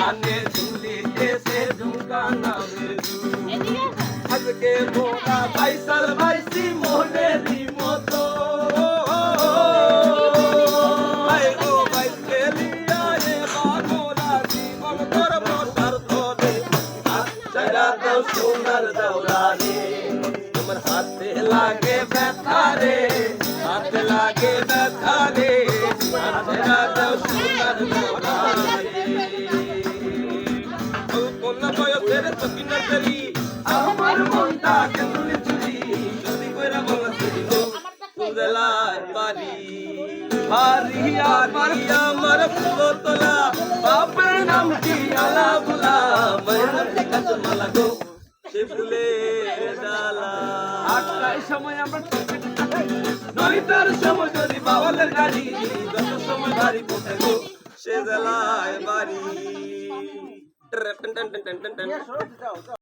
কানে ঝুলিতেছে ঝুমকা নামের দুল আজকে মোরা বাইসাল বাইসি মনেরই মতো আয় গো বাইসকে লিয়া এবার মোরা জীবন করব স্বার্থ দে হাত ছাড়া দাও সোনার দৌড়ানে তোমার হাতে লাগে ব্যথা রে হাতে লাগে ব্যথা রে হাত ছাড়া দাও সোনার দৌড়ানে কোন বয়সের চকিনা চলি আমার মনটা কেমন চুরি যদি কইরা বলা চুরি গো উদলায় পারি পারি আমার ফুলতলা বাপের নাম কি আলা বুলা ময়ূর কাছে মালা গো সে ফুলের ডালা আটটার সময় আমরা নয়টার সময় যদি বাওয়ালের গাড়ি যত সময় গাড়ি পৌঁছে গো সে জেলায় বাড়ি